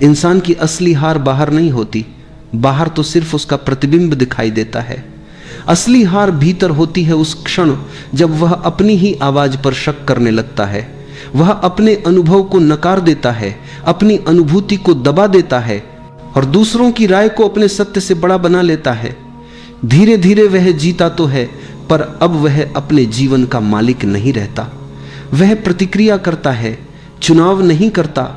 इंसान की असली हार बाहर नहीं होती, बाहर तो सिर्फ उसका प्रतिबिंब दिखाई देता है। असली हार भीतर होती है उस क्षण जब वह अपनी ही आवाज पर शक करने लगता है, वह अपने अनुभव को नकार देता है, अपनी अनुभूति को दबा देता है और दूसरों की राय को अपने सत्य से बड़ा बना लेता है। धीरे धीरे वह जीता तो है, पर अब वह अपने जीवन का मालिक नहीं रहता। वह प्रतिक्रिया करता है, चुनाव नहीं करता।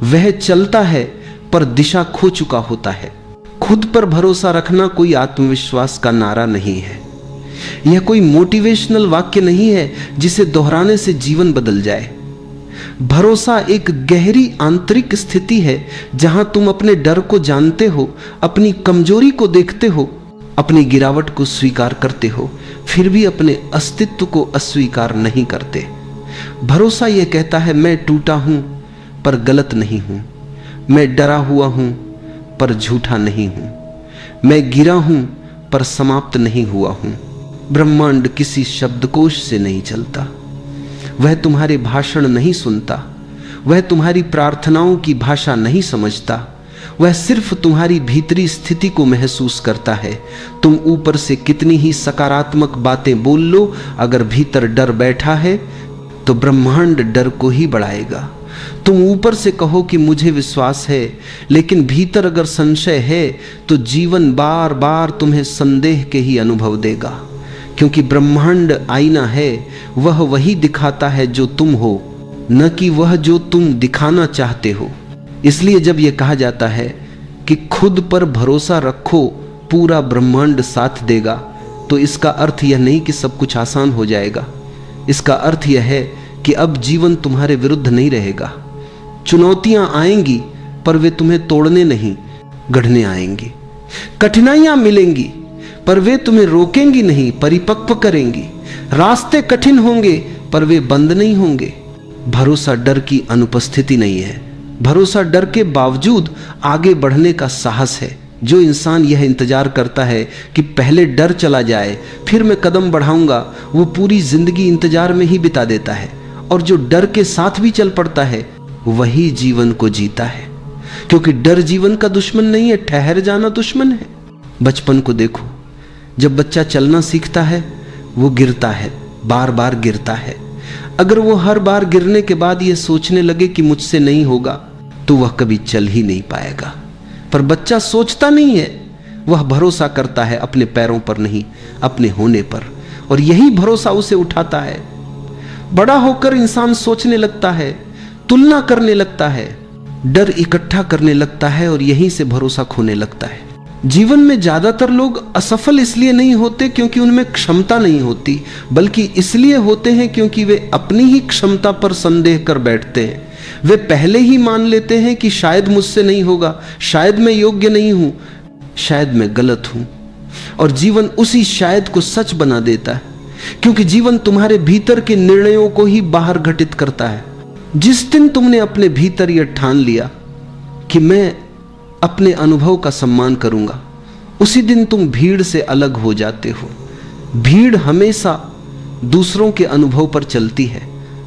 वह चलता है पर दिशा खो चुका होता है। खुद पर भरोसा रखना कोई आत्मविश्वास का नारा नहीं है, यह कोई मोटिवेशनल वाक्य नहीं है जिसे दोहराने से जीवन बदल जाए। भरोसा एक गहरी आंतरिक स्थिति है जहां तुम अपने डर को जानते हो, अपनी कमजोरी को देखते हो, अपनी गिरावट को स्वीकार करते हो, फिर भी अपने अस्तित्व को अस्वीकार नहीं करते। भरोसा यह कहता है, मैं टूटा हूं पर गलत नहीं हूं, मैं डरा हुआ हूं पर झूठा नहीं हूं, मैं गिरा हूं पर समाप्त नहीं हुआ हूं। ब्रह्मांड किसी शब्दकोश से नहीं चलता, वह तुम्हारे भाषण नहीं सुनता, वह तुम्हारी प्रार्थनाओं की भाषा नहीं समझता, वह सिर्फ तुम्हारी भीतरी स्थिति को महसूस करता है। तुम ऊपर से कितनी ही सकारात्मक बातें बोल लो, अगर भीतर डर बैठा है तो ब्रह्मांड डर को ही बढ़ाएगा। तुम ऊपर से कहो कि मुझे विश्वास है, लेकिन भीतर अगर संशय है तो जीवन बार बार तुम्हें संदेह के ही अनुभव देगा, क्योंकि ब्रह्मांड आईना है, वह वही दिखाता है जो तुम हो, न कि वह जो तुम दिखाना चाहते हो। इसलिए जब यह कहा जाता है कि खुद पर भरोसा रखो, पूरा ब्रह्मांड साथ देगा, तो इसका अर्थ यह नहीं कि सब कुछ आसान हो जाएगा। इसका अर्थ यह है कि अब जीवन तुम्हारे विरुद्ध नहीं रहेगा। चुनौतियां आएंगी पर वे तुम्हें तोड़ने नहीं, गढ़ने आएंगी। कठिनाइयां मिलेंगी पर वे तुम्हें रोकेंगी नहीं, परिपक्व करेंगी। रास्ते कठिन होंगे पर वे बंद नहीं होंगे। भरोसा डर की अनुपस्थिति नहीं है, भरोसा डर के बावजूद आगे बढ़ने का साहस है। जो इंसान यह इंतजार करता है कि पहले डर चला जाए फिर मैं कदम बढ़ाऊंगा, वो पूरी जिंदगी इंतजार में ही बिता देता है। और जो डर के साथ भी चल पड़ता है वही जीवन को जीता है, क्योंकि डर जीवन का दुश्मन नहीं है, ठहर जाना दुश्मन है। बचपन को देखो, जब बच्चा चलना सीखता है वो गिरता है, बार बार गिरता है। अगर वो हर बार गिरने के बाद ये सोचने लगे कि मुझसे नहीं होगा, तो वह कभी चल ही नहीं पाएगा। पर बच्चा सोचता नहीं है, वह भरोसा करता है अपने पैरों पर नहीं, अपने होने पर, और यही भरोसा उसे उठाता है। बड़ा होकर इंसान सोचने लगता है, तुलना करने लगता है, डर इकट्ठा करने लगता है और यहीं से भरोसा खोने लगता है। जीवन में ज्यादातर लोग असफल इसलिए नहीं होते क्योंकि उनमें क्षमता नहीं होती, बल्कि इसलिए होते हैं क्योंकि वे अपनी ही क्षमता पर संदेह कर बैठते हैं। वे पहले ही मान लेते हैं कि शायद मुझसे नहीं होगा, शायद मैं योग्य नहीं हूं, शायद मैं गलत हूं, और जीवन उसी शायद को सच बना देता है, क्योंकि जीवन तुम्हारे भीतर के निर्णयों को ही बाहर घटित करता है। जिस दिन तुमने अपने भीतर यह ठान लिया कि मैं अपने अनुभव का सम्मान करूंगा, उसी दिन तुम भीड़ से अलग हो जाते हो। भीड़ हमेशा दूसरों के अनुभव पर चलती है,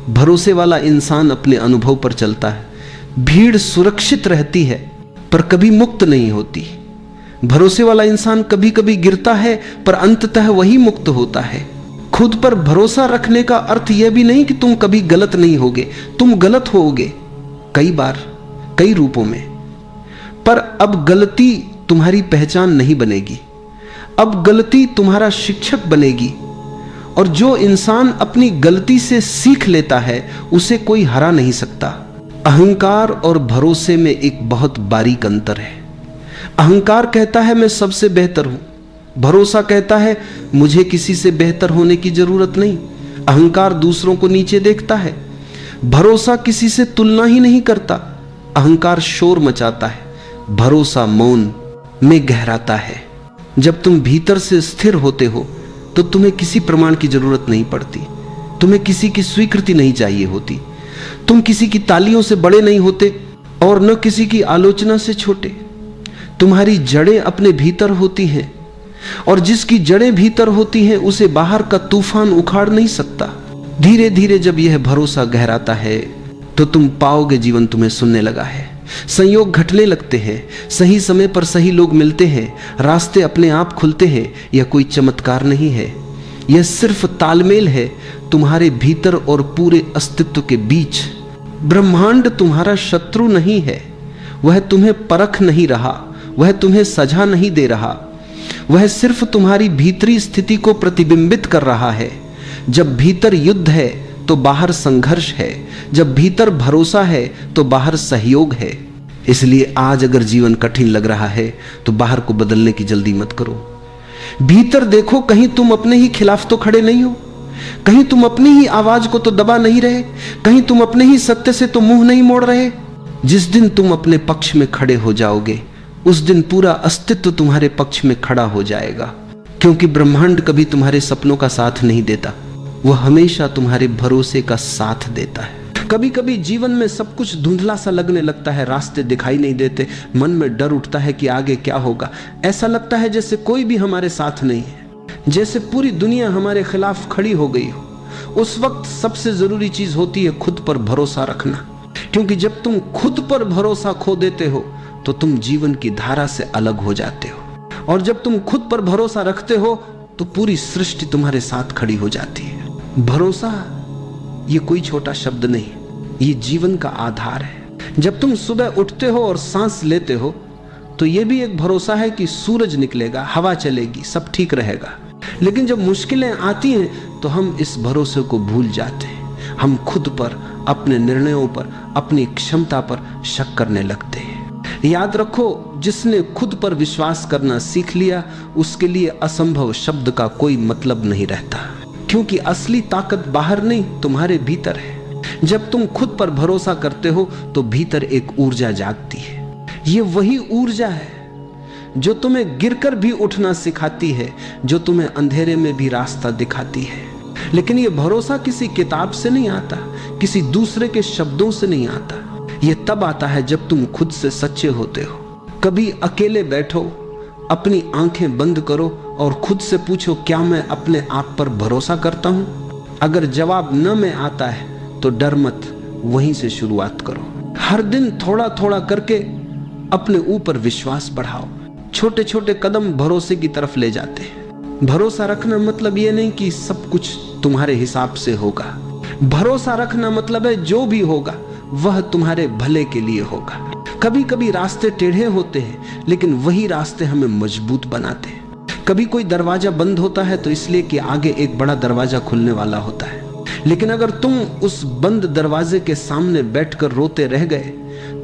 भरोसे वाला इंसान अपने अनुभव पर चलता है। भीड़ सुरक्षित रहती है पर कभी मुक्त नहीं होती। भरोसे वाला इंसान कभी कभी गिरता है पर अंततः वही मुक्त होता है। खुद पर भरोसा रखने का अर्थ यह भी नहीं कि तुम कभी गलत नहीं होगे, तुम गलत होगे कई बार, कई रूपों में, पर अब गलती तुम्हारी पहचान नहीं बनेगी, अब गलती तुम्हारा शिक्षक बनेगी। और जो इंसान अपनी गलती से सीख लेता है उसे कोई हरा नहीं सकता। अहंकार और भरोसे में एक बहुत बारीक अंतर है। अहंकार कहता है मैं सबसे बेहतर हूं, भरोसा कहता है मुझे किसी से बेहतर होने की जरूरत नहीं। अहंकार दूसरों को नीचे देखता है, भरोसा किसी से तुलना ही नहीं करता। अहंकार शोर मचाता है, भरोसा मौन में गहराता है। जब तुम भीतर से स्थिर होते हो तो तुम्हें किसी प्रमाण की जरूरत नहीं पड़ती, तुम्हें किसी की स्वीकृति नहीं चाहिए होती, तुम किसी की तालियों से बड़े नहीं होते और न किसी की आलोचना से छोटे। तुम्हारी जड़ें अपने भीतर होती हैं, और जिसकी जड़ें भीतर होती हैं उसे बाहर का तूफान उखाड़ नहीं सकता। धीरे धीरे जब यह भरोसा गहराता है तो तुम पाओगे जीवन तुम्हें सुनने लगा है। संयोग घटने लगते हैं, सही समय पर सही लोग मिलते हैं, रास्ते अपने आप खुलते हैं। यह कोई चमत्कार नहीं है, यह सिर्फ तालमेल है तुम्हारे भीतर और पूरे अस्तित्व के बीच। ब्रह्मांड तुम्हारा शत्रु नहीं है, वह तुम्हें परख नहीं रहा, वह तुम्हें सजा नहीं दे रहा, वह सिर्फ तुम्हारी भीतरी स्थिति को प्रतिबिंबित कर रहा है। जब भीतर युद्ध है तो बाहर संघर्ष है, जब भीतर भरोसा है तो बाहर सहयोग है। इसलिए आज अगर जीवन कठिन लग रहा है तो बाहर को बदलने की जल्दी मत करो। भीतर देखो, कहीं तुम अपने ही खिलाफ तो खड़े नहीं हो, कहीं तुम अपनी ही आवाज को तो दबा नहीं रहे, कहीं तुम अपने ही सत्य से तो मुंह नहीं मोड़ रहे। जिस दिन तुम अपने पक्ष में खड़े हो जाओगे उस दिन पूरा अस्तित्व तुम्हारे पक्ष में खड़ा हो जाएगा, क्योंकि ब्रह्मांड कभी तुम्हारे सपनों का साथ नहीं देता, वह हमेशा तुम्हारे भरोसे का साथ देता है। कभी कभी जीवन में सब कुछ धुंधला सा लगने लगता है, रास्ते दिखाई नहीं देते, मन में डर उठता है कि आगे क्या होगा। ऐसा लगता है जैसे कोई भी हमारे साथ नहीं है, जैसे पूरी दुनिया हमारे खिलाफ खड़ी हो गई हो। उस वक्त सबसे जरूरी चीज होती है खुद पर भरोसा रखना, क्योंकि जब तुम खुद पर भरोसा खो देते हो तो तुम जीवन की धारा से अलग हो जाते हो, और जब तुम खुद पर भरोसा रखते हो तो पूरी सृष्टि तुम्हारे साथ खड़ी हो जाती है। भरोसा ये कोई छोटा शब्द नहीं, ये जीवन का आधार है। जब तुम सुबह उठते हो और सांस लेते हो तो ये भी एक भरोसा है कि सूरज निकलेगा, हवा चलेगी, सब ठीक रहेगा। लेकिन जब मुश्किलें आती हैं तो हम इस भरोसे को भूल जाते हैं, हम खुद पर, अपने निर्णयों पर, अपनी क्षमता पर शक करने लगते हैं। याद रखो, जिसने खुद पर विश्वास करना सीख लिया उसके लिए असंभव शब्द का कोई मतलब नहीं रहता, क्योंकि असली ताकत बाहर नहीं तुम्हारे भीतर है। जब तुम खुद पर भरोसा करते हो तो भीतर एक ऊर्जा जागती है। ये वही ऊर्जा है जो तुम्हें गिरकर भी उठना सिखाती है, जो तुम्हें अंधेरे में भी रास्ता दिखाती है। लेकिन ये भरोसा किसी किताब से नहीं आता, किसी दूसरे के शब्दों से नहीं आता। ये तब आता है जब तुम खुद से सच्चे होते हो। कभी अकेले बैठो, अपनी आंखें बंद करो और खुद से पूछो, क्या मैं अपने आप पर भरोसा करता हूं? अगर जवाब न में आता है तो डर मत, वहीं से शुरुआत करो। हर दिन थोड़ा थोड़ा करके अपने ऊपर विश्वास बढ़ाओ। छोटे छोटे कदम भरोसे की तरफ ले जाते हैं। भरोसा रखना मतलब ये नहीं कि सब कुछ तुम्हारे हिसाब से होगा। भरोसा रखना मतलब है जो भी होगा वह तुम्हारे भले के लिए होगा। कभी कभी रास्ते टेढ़े होते हैं, लेकिन वही रास्ते हमें मजबूत बनाते हैं। कभी कोई दरवाजा बंद होता है तो इसलिए कि आगे एक बड़ा दरवाजा खुलने वाला होता है, लेकिन अगर तुम उस बंद दरवाजे के सामने बैठकर रोते रह गए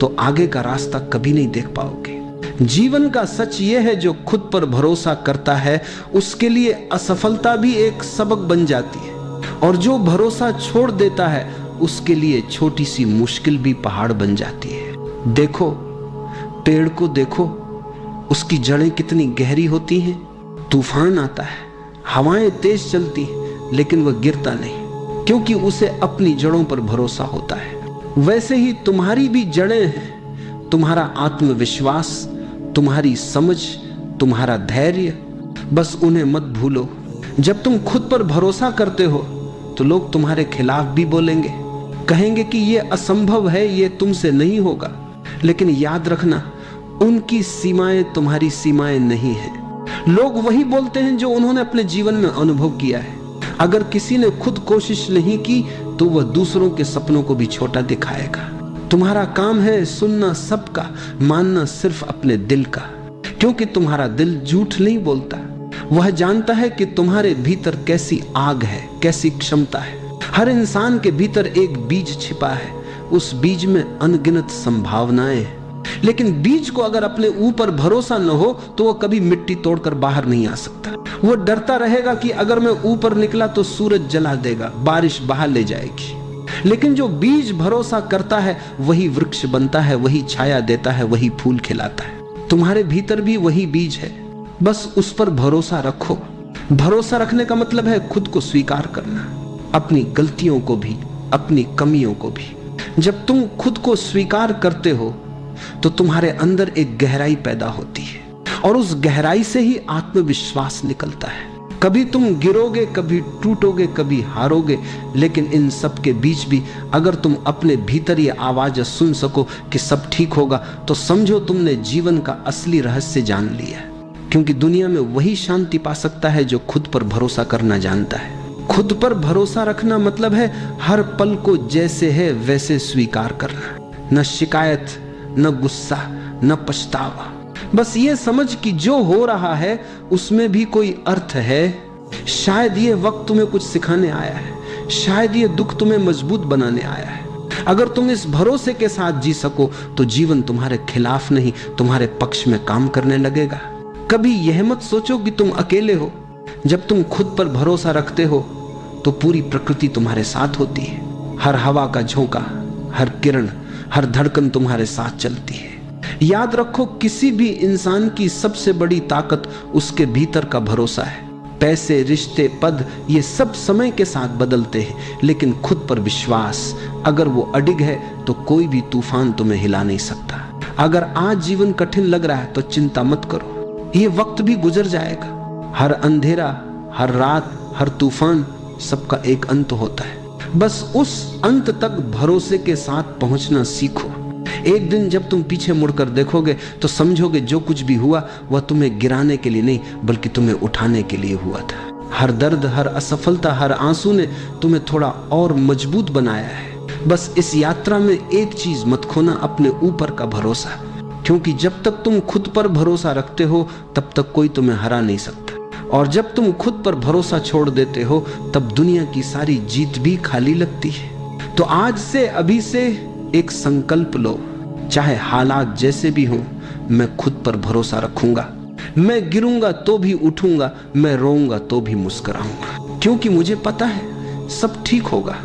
तो आगे का रास्ता कभी नहीं देख पाओगे। जीवन का सच यह है, जो खुद पर भरोसा करता है उसके लिए असफलता भी एक सबक बन जाती है, और जो भरोसा छोड़ देता है उसके लिए छोटी सी मुश्किल भी पहाड़ बन जाती है। देखो, पेड़ को देखो, उसकी जड़ें कितनी गहरी होती हैं। तूफान आता है, हवाएं तेज चलती हैं, लेकिन वह गिरता नहीं, क्योंकि उसे अपनी जड़ों पर भरोसा होता है। वैसे ही तुम्हारी भी जड़ें हैं, तुम्हारा आत्मविश्वास, तुम्हारी समझ, तुम्हारा धैर्य, बस उन्हें मत भूलो। जब तुम खुद पर भरोसा करते हो तो लोग तुम्हारे खिलाफ भी बोलेंगे, कहेंगे कि ये असंभव है, ये तुमसे नहीं होगा। लेकिन याद रखना, उनकी सीमाएं तुम्हारी सीमाएं नहीं है। लोग वही बोलते हैं जो उन्होंने अपने जीवन में अनुभव किया है। अगर किसी ने खुद कोशिश नहीं की तो वह दूसरों के सपनों को भी छोटा दिखाएगा। तुम्हारा काम है सुनना सबका, मानना सिर्फ अपने दिल का, क्योंकि तुम्हारा दिल झूठ नहीं बोलता। वह जानता है कि तुम्हारे भीतर कैसी आग है, कैसी क्षमता है। हर इंसान के भीतर एक बीज छिपा है, उस बीज में अनगिनत संभावनाएं हैं। लेकिन बीज को अगर अपने ऊपर भरोसा न हो तो वह कभी मिट्टी तोड़कर बाहर नहीं आ सकता। वो डरता रहेगा कि अगर मैं ऊपर निकला तो सूरज जला देगा, बारिश बहा ले जाएगी। लेकिन जो बीज भरोसा करता है वही वृक्ष बनता है, वही छाया देता है, वही फूल खिलाता है। तुम्हारे भीतर भी वही बीज है, बस उस पर भरोसा रखो। भरोसा रखने का मतलब है खुद को स्वीकार करना, अपनी गलतियों को भी, अपनी कमियों को भी। जब तुम खुद को स्वीकार करते हो तो तुम्हारे अंदर एक गहराई पैदा होती है, और उस गहराई से ही आत्मविश्वास निकलता है। कभी तुम गिरोगे, कभी टूटोगे, कभी हारोगे, लेकिन इन सब के बीच भी अगर तुम अपने भीतर ये आवाज सुन सको कि सब ठीक होगा, तो समझो तुमने जीवन का असली रहस्य जान लिया। क्योंकि दुनिया में वही शांति पा सकता है जो खुद पर भरोसा करना जानता है। खुद पर भरोसा रखना मतलब है हर पल को जैसे है वैसे स्वीकार करना, न शिकायत, न गुस्सा, न पछतावा। बस ये समझ कि जो हो रहा है उसमें भी कोई अर्थ है। शायद ये वक्त तुम्हें कुछ सिखाने आया है, शायद ये दुख तुम्हें मजबूत बनाने आया है। अगर तुम इस भरोसे के साथ जी सको तो जीवन तुम्हारे खिलाफ नहीं, तुम्हारे पक्ष में काम करने लगेगा। कभी यह मत सोचो कि तुम अकेले हो। जब तुम खुद पर भरोसा रखते हो तो पूरी प्रकृति तुम्हारे साथ होती है। हर हवा का झोंका, हर किरण, हर धड़कन तुम्हारे साथ चलती है। याद रखो, किसी भी इंसान की सबसे बड़ी ताकत उसके भीतर का भरोसा है। पैसे, रिश्ते, पद, ये सब समय के साथ बदलते हैं, लेकिन खुद पर विश्वास अगर वो अडिग है तो कोई भी तूफान तुम्हें हिला नहीं सकता। अगर आज जीवन कठिन लग रहा है तो चिंता मत करो, ये वक्त भी गुजर जाएगा। हर अंधेरा, हर रात, हर तूफान, सबका एक अंत होता है। बस उस अंत तक भरोसे के साथ पहुंचना सीखो। एक दिन जब तुम पीछे मुड़कर देखोगे तो समझोगे जो कुछ भी हुआ वह तुम्हें गिराने के लिए नहीं बल्कि तुम्हें उठाने के लिए हुआ था। हर दर्द, हर असफलता, हर आंसू ने तुम्हें थोड़ा और मजबूत बनाया है। बस इस यात्रा में एक चीज मत खोना, अपने ऊपर का भरोसा। क्योंकि जब तक तुम खुद पर भरोसा रखते हो तब तक कोई तुम्हें हरा नहीं सकता, और जब तुम खुद पर भरोसा छोड़ देते हो तब दुनिया की सारी जीत भी खाली लगती है। तो आज से, अभी से एक संकल्प लो, चाहे हालात जैसे भी हों, मैं खुद पर भरोसा रखूंगा। मैं गिरूंगा तो भी उठूंगा, मैं रोऊंगा तो भी मुस्कुराऊंगा, क्योंकि मुझे पता है सब ठीक होगा।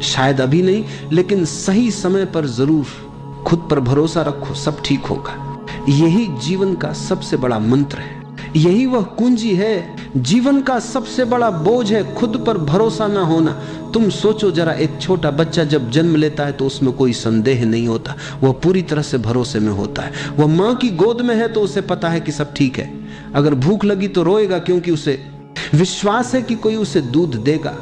शायद अभी नहीं, लेकिन सही समय पर जरूर। खुद पर भरोसा रखो, सब ठीक होगा। यही जीवन का सबसे बड़ा मंत्र है, यही वह कुंजी है। जीवन का सबसे बड़ा बोझ है खुद पर भरोसा ना होना। तुम सोचो जरा, एक छोटा बच्चा जब जन्म लेता है तो उसमें कोई संदेह नहीं होता, वह पूरी तरह से भरोसे में होता है। वह माँ की गोद में है तो उसे पता है कि सब ठीक है। अगर भूख लगी तो रोएगा क्योंकि उसे विश्वास है कि कोई उसे दूध देगा।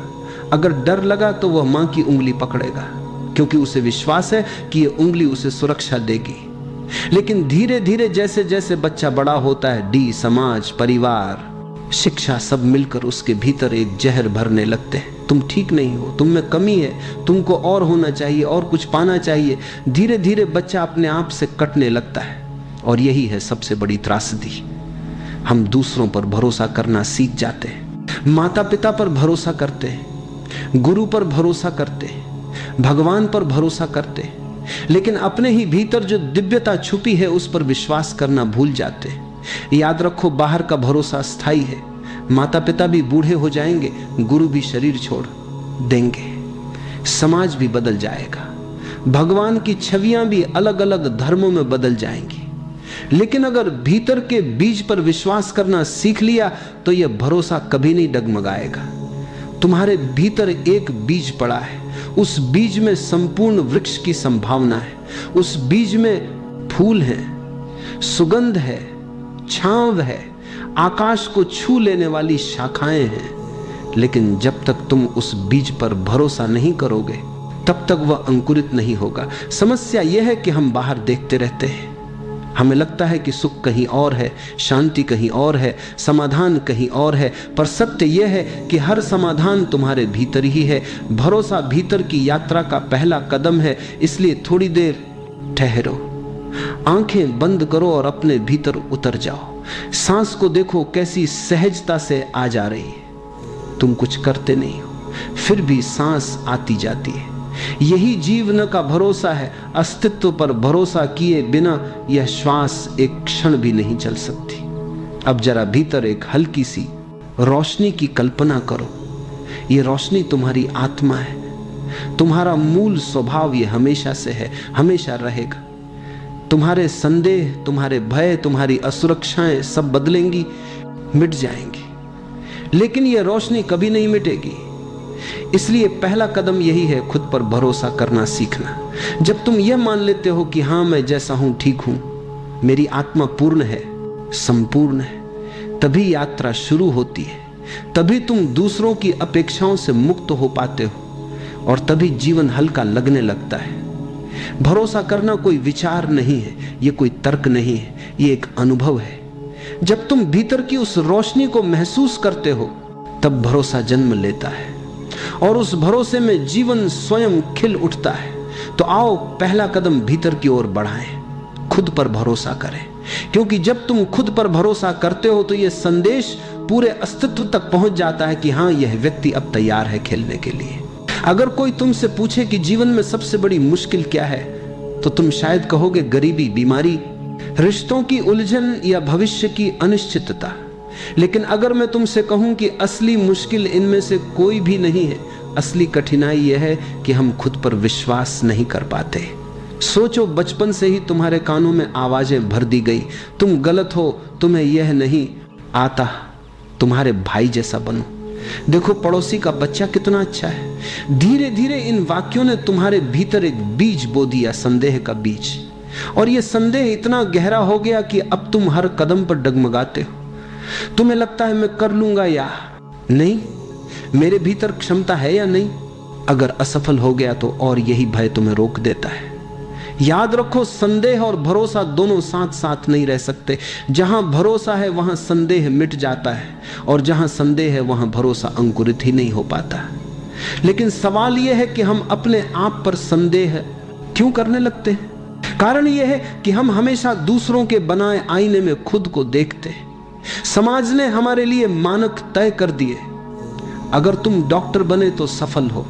अगर डर लगा तो वह माँ की उंगली पकड़ेगा क्योंकि उसे विश्वास है कि ये उंगली उसे सुरक्षा देगी। लेकिन धीरे धीरे जैसे जैसे बच्चा बड़ा होता है, समाज, परिवार, शिक्षा सब मिलकर उसके भीतर एक जहर भरने लगते हैं। तुम ठीक नहीं हो, तुम में कमी है, तुमको और होना चाहिए, और कुछ पाना चाहिए। धीरे धीरे बच्चा अपने आप से कटने लगता है, और यही है सबसे बड़ी त्रासदी। हम दूसरों पर भरोसा करना सीख जाते हैं, माता पिता पर भरोसा करते हैं, गुरु पर भरोसा करते हैं, भगवान पर भरोसा करते हैं, लेकिन अपने ही भीतर जो दिव्यता छुपी है उस पर विश्वास करना भूल जाते हैं। याद रखो, बाहर का भरोसा स्थायी है। माता पिता भी बूढ़े हो जाएंगे, गुरु भी शरीर छोड़ देंगे, समाज भी बदल जाएगा, भगवान की छवियां भी अलग अलग धर्मों में बदल जाएंगी। लेकिन अगर भीतर के बीज पर विश्वास करना सीख लिया तो यह भरोसा कभी नहीं डगमगाएगा। तुम्हारे भीतर एक बीज पड़ा है, उस बीज में संपूर्ण वृक्ष की संभावना है। उस बीज में फूल है, सुगंध है, छांव है, आकाश को छू लेने वाली शाखाएं हैं। लेकिन जब तक तुम उस बीज पर भरोसा नहीं करोगे तब तक वह अंकुरित नहीं होगा। समस्या यह है कि हम बाहर देखते रहते हैं, हमें लगता है कि सुख कहीं और है, शांति कहीं और है, समाधान कहीं और है। पर सत्य यह है कि हर समाधान तुम्हारे भीतर ही है। भरोसा भीतर की यात्रा का पहला कदम है। इसलिए थोड़ी देर ठहरो, आंखें बंद करो और अपने भीतर उतर जाओ। सांस को देखो कैसी सहजता से आ जा रही है। तुम कुछ करते नहीं हो, फिर भी सांस आती जाती है। यही जीवन का भरोसा है। अस्तित्व पर भरोसा किए बिना यह श्वास एक क्षण भी नहीं चल सकती। अब जरा भीतर एक हल्की सी रोशनी की कल्पना करो। यह रोशनी तुम्हारी आत्मा है, तुम्हारा मूल स्वभाव ये हमेशा से है, हमेशा रहेगा। तुम्हारे संदेह, तुम्हारे भय, तुम्हारी असुरक्षाएं सब बदलेंगी, मिट जाएंगी, लेकिन यह रोशनी कभी नहीं मिटेगी। इसलिए पहला कदम यही है, खुद पर भरोसा करना सीखना। जब तुम यह मान लेते हो कि हाँ मैं जैसा हूं ठीक हूं, मेरी आत्मा पूर्ण है, संपूर्ण है, तभी यात्रा शुरू होती है। तभी तुम दूसरों की अपेक्षाओं से मुक्त हो पाते हो और तभी जीवन हल्का लगने लगता है। भरोसा करना कोई विचार नहीं है, ये कोई तर्क नहीं है, ये एक अनुभव है। जब तुम भीतर की उस रोशनी को महसूस करते हो तब भरोसा जन्म लेता है और उस भरोसे में जीवन स्वयं खिल उठता है। तो आओ पहला कदम भीतर की ओर बढ़ाएं, खुद पर भरोसा करें, क्योंकि जब तुम खुद पर भरोसा करते हो तो यह संदेश पूरे अस्तित्व तक पहुंच जाता है कि हां, यह व्यक्ति अब तैयार है खेलने के लिए। अगर कोई तुमसे पूछे कि जीवन में सबसे बड़ी मुश्किल क्या है, तो तुम शायद कहोगे गरीबी, बीमारी, रिश्तों की उलझन या भविष्य की अनिश्चितता। लेकिन अगर मैं तुमसे कहूं कि असली मुश्किल इनमें से कोई भी नहीं है, असली कठिनाई यह है कि हम खुद पर विश्वास नहीं कर पाते। सोचो, बचपन से ही तुम्हारे कानों में आवाजें भर दी गई, तुम गलत हो, तुम्हें यह नहीं आता, तुम्हारे भाई जैसा बनो, देखो पड़ोसी का बच्चा कितना अच्छा है। धीरे धीरे इन वाक्यों ने तुम्हारे भीतर एक बीज बो दिया, संदेह का बीज, और यह संदेह इतना गहरा हो गया कि अब तुम हर कदम पर डगमगाते हो। तुम्हें लगता है मैं कर लूंगा या नहीं, मेरे भीतर क्षमता है या नहीं। अगर असफल हो गया तो और यही भय तुम्हें रोक देता है। याद रखो, संदेह और भरोसा दोनों साथ साथ नहीं रह सकते। जहां भरोसा है वहां संदेह मिट जाता है, और जहां संदेह है वहां भरोसा अंकुरित ही नहीं हो पाता। लेकिन सवाल यह है कि हम अपने आप पर संदेह क्यों करने लगते हैं? कारण यह है कि हम हमेशा दूसरों के बनाए आईने में खुद को देखते हैं। समाज ने हमारे लिए मानक तय कर दिए। अगर तुम डॉक्टर बने तो सफल हो,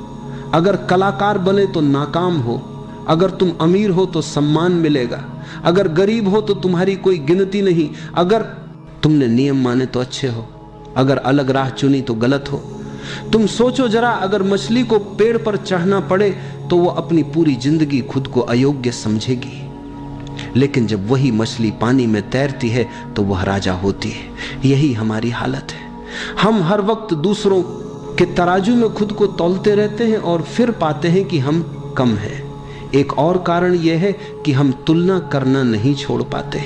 अगर कलाकार बने तो नाकाम हो, अगर तुम अमीर हो तो सम्मान मिलेगा, अगर गरीब हो तो तुम्हारी कोई गिनती नहीं, अगर तुमने नियम माने तो अच्छे हो, अगर अलग राह चुनी तो गलत हो। तुम सोचो जरा, अगर मछली को पेड़ पर चढ़ना पड़े तो वो अपनी पूरी जिंदगी खुद को अयोग्य समझेगी, लेकिन जब वही मछली पानी में तैरती है तो वह राजा होती है। यही हमारी हालत है। हम हर वक्त दूसरों के तराजू में खुद को तौलते रहते हैं और फिर पाते हैं कि हम कम हैं। एक और कारण यह है कि हम तुलना करना नहीं छोड़ पाते।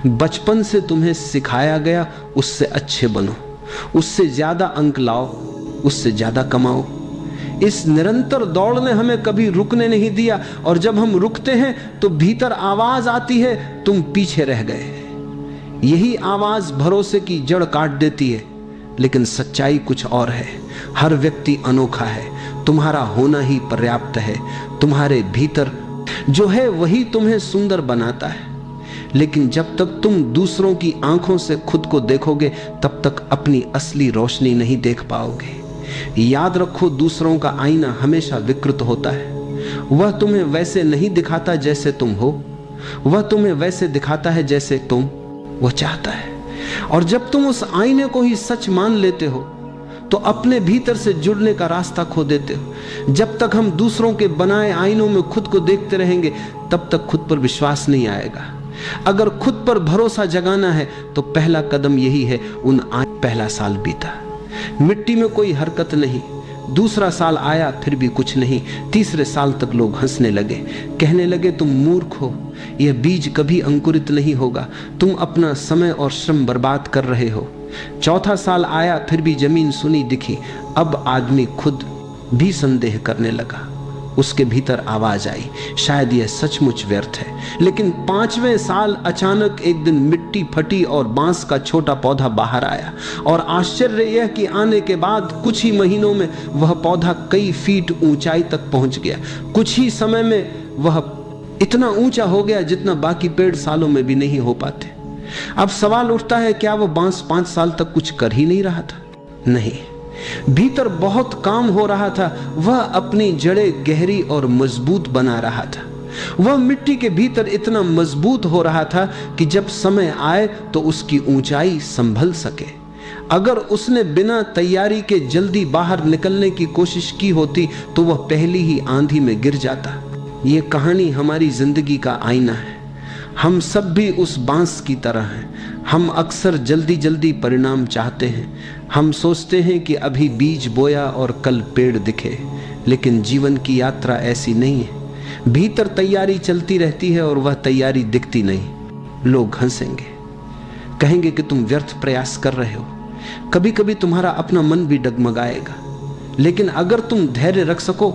बचपन से तुम्हें सिखाया गया उससे अच्छे बनो, उससे ज्यादा अंक लाओ, उससे ज्यादा कमाओ। इस निरंतर दौड़ ने हमें कभी रुकने नहीं दिया, और जब हम रुकते हैं तो भीतर आवाज आती है, तुम पीछे रह गए। यही आवाज भरोसे की जड़ काट देती है। लेकिन सच्चाई कुछ और है। हर व्यक्ति अनोखा है, तुम्हारा होना ही पर्याप्त है। तुम्हारे भीतर जो है वही तुम्हें सुंदर बनाता है। लेकिन जब तक तुम दूसरों की आंखों से खुद को देखोगे तब तक अपनी असली रोशनी नहीं देख पाओगे। याद रखो, दूसरों का आईना हमेशा विकृत होता है। वह तुम्हें वैसे नहीं दिखाता जैसे तुम हो, वह तुम्हें वैसे दिखाता है जैसे तुम वह चाहता है। और जब तुम उस आईने को ही सच मान लेते हो तो अपने भीतर से जुड़ने का रास्ता खो देते हो। जब तक हम दूसरों के बनाए आईनों में खुद को देखते रहेंगे तब तक खुद पर विश्वास नहीं आएगा। अगर खुद पर भरोसा जगाना है तो पहला कदम यही है। पहला साल बीता, मिट्टी में कोई हरकत नहीं। दूसरा साल आया, फिर भी कुछ नहीं। तीसरे साल तक लोग हंसने लगे, कहने लगे तुम मूर्ख हो, यह बीज कभी अंकुरित नहीं होगा, तुम अपना समय और श्रम बर्बाद कर रहे हो। चौथा साल आया, फिर भी जमीन सुनी दिखी। अब आदमी खुद भी संदेह करने लगा। उसके भीतर आवाज आई, शायद यह सचमुच व्यर्थ है। लेकिन पांचवें साल अचानक एक दिन मिट्टी फटी और बांस का छोटा पौधा बाहर आया। और आश्चर्य यह कि आने के बाद कुछ ही महीनों में वह पौधा कई फीट ऊंचाई तक पहुंच गया। कुछ ही समय में वह इतना ऊंचा हो गया जितना बाकी पेड़ सालों में भी नहीं हो पाते। अब सवाल उठता है, क्या वह बांस 5 साल तक कुछ कर ही नहीं रहा था? नहीं, भीतर बहुत काम हो रहा था। वह अपनी जड़ें गहरी और मजबूत बना रहा था। वह मिट्टी के भीतर इतना मजबूत हो रहा था कि जब समय आए तो उसकी ऊंचाई संभल सके। अगर उसने बिना तैयारी के जल्दी बाहर निकलने की कोशिश की होती तो वह पहली ही आंधी में गिर जाता। यह कहानी हमारी जिंदगी का आईना है। हम सब भी उस बांस की तरह हैं। हम अक्सर जल्दी जल्दी परिणाम चाहते हैं। हम सोचते हैं कि अभी बीज बोया और कल पेड़ दिखे, लेकिन जीवन की यात्रा ऐसी नहीं है। भीतर तैयारी चलती रहती है और वह तैयारी दिखती नहीं। लोग हंसेंगे, कहेंगे कि तुम व्यर्थ प्रयास कर रहे हो, कभी कभी तुम्हारा अपना मन भी डगमगाएगा, लेकिन अगर तुम धैर्य रख सको,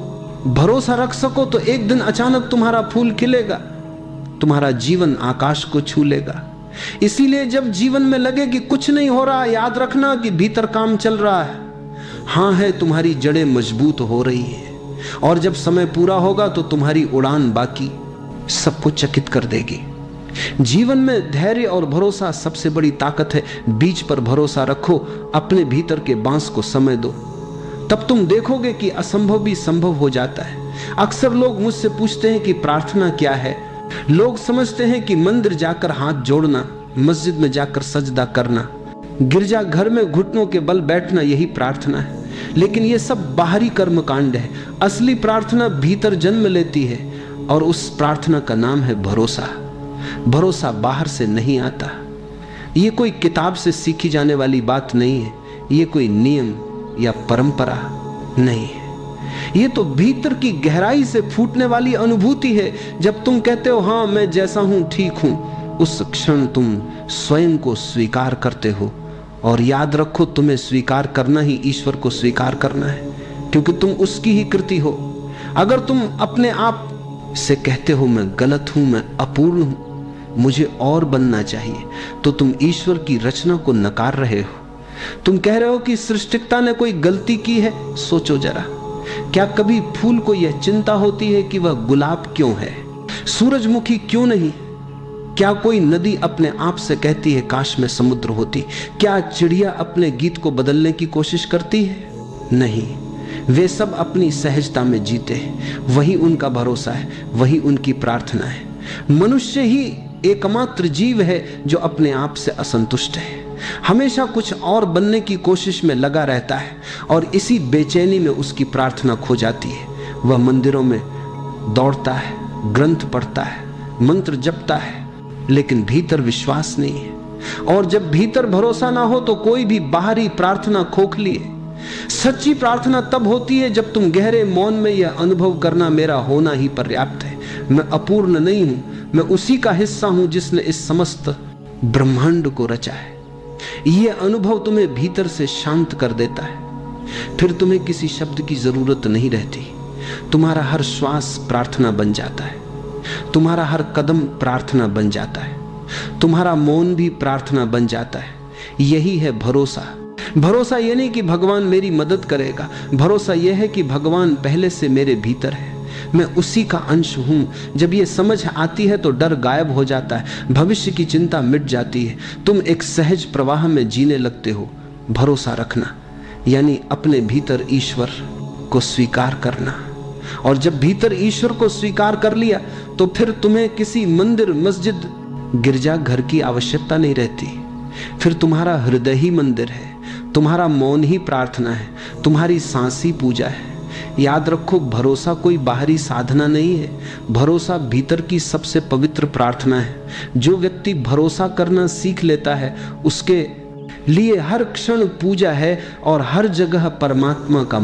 भरोसा रख सको, तो एक दिन अचानक तुम्हारा फूल खिलेगा, तुम्हारा जीवन आकाश को छू लेगा। इसीलिए जब जीवन में लगे कि कुछ नहीं हो रहा, याद रखना कि भीतर काम चल रहा है। हाँ है, तुम्हारी जड़ें मजबूत हो रही है, और जब समय पूरा होगा तो तुम्हारी उड़ान बाकी सबको चकित कर देगी। जीवन में धैर्य और भरोसा सबसे बड़ी ताकत है। बीज पर भरोसा रखो, अपने भीतर के बांस को समय दो, तब तुम देखोगे कि असंभव भी संभव हो जाता है। अक्सर लोग मुझसे पूछते हैं कि प्रार्थना क्या है। लोग समझते हैं कि मंदिर जाकर हाथ जोड़ना, मस्जिद में जाकर सजदा करना, गिरजा घर में घुटनों के बल बैठना यही प्रार्थना है। लेकिन यह सब बाहरी कर्म कांड है। असली प्रार्थना भीतर जन्म लेती है, और उस प्रार्थना का नाम है भरोसा। भरोसा बाहर से नहीं आता। ये कोई किताब से सीखी जाने वाली बात नहीं है, ये कोई नियम या परंपरा नहीं है। ये तो भीतर की गहराई से फूटने वाली अनुभूति है। जब तुम कहते हो हाँ मैं जैसा हूं ठीक हूं, उस क्षण तुम स्वयं को स्वीकार करते हो। और याद रखो, तुम्हें स्वीकार करना ही ईश्वर को स्वीकार करना है, क्योंकि तुम उसकी ही कृति हो। अगर तुम अपने आप से कहते हो मैं गलत हूं, मैं अपूर्ण हूं, मुझे और बनना चाहिए, तो तुम ईश्वर की रचना को नकार रहे हो। तुम कह रहे हो कि सृष्टिकर्ता ने कोई गलती की है। सोचो जरा, क्या कभी फूल को यह चिंता होती है कि वह गुलाब क्यों है, सूरजमुखी क्यों नहीं? क्या कोई नदी अपने आप से कहती है काश में समुद्र होती? क्या चिड़िया अपने गीत को बदलने की कोशिश करती है? नहीं, वे सब अपनी सहजता में जीते हैं। वही उनका भरोसा है, वही उनकी प्रार्थना है। मनुष्य ही एकमात्र जीव है जो अपने आप से असंतुष्ट है, हमेशा कुछ और बनने की कोशिश में लगा रहता है, और इसी बेचैनी में उसकी प्रार्थना खो जाती है। वह मंदिरों में दौड़ता है, ग्रंथ पढ़ता है, मंत्र जपता है, लेकिन भीतर विश्वास नहीं है। और जब भीतर भरोसा ना हो तो कोई भी बाहरी प्रार्थना खोखली है। सच्ची प्रार्थना तब होती है जब तुम गहरे मौन में यह अनुभव करना मेरा होना ही पर्याप्त है, मैं अपूर्ण नहीं हूं, मैं उसी का हिस्सा हूं जिसने इस समस्त ब्रह्मांड को रचा है। यह अनुभव तुम्हें भीतर से शांत कर देता है। फिर तुम्हें किसी शब्द की जरूरत नहीं रहती। तुम्हारा हर श्वास प्रार्थना बन जाता है, तुम्हारा हर कदम प्रार्थना बन जाता है, तुम्हारा मौन भी प्रार्थना बन जाता है। यही है भरोसा। भरोसा यह नहीं कि भगवान मेरी मदद करेगा, भरोसा यह है कि भगवान पहले से मेरे भीतर है, मैं उसी का अंश हूं। जब ये समझ आती है तो डर गायब हो जाता है, भविष्य की चिंता मिट जाती है, तुम एक सहज प्रवाह में जीने लगते हो। भरोसा रखना यानी अपने भीतर ईश्वर को स्वीकार करना, और जब भीतर ईश्वर को स्वीकार कर लिया तो फिर तुम्हें किसी मंदिर, मस्जिद, गिरजा घर की आवश्यकता नहीं रहती। फिर तुम्हारा हृदय ही मंदिर है, तुम्हारा मौन ही प्रार्थना है, तुम्हारी सांस ही पूजा है। याद रखो, भरोसा कोई बाहरी साधना नहीं है, भरोसा भीतर की सबसे पवित्र प्रार्थना है। जो व्यक्ति भरोसा करना सीख लेता है, उसके लिए हर क्षण पूजा है और हर जगह परमात्मा का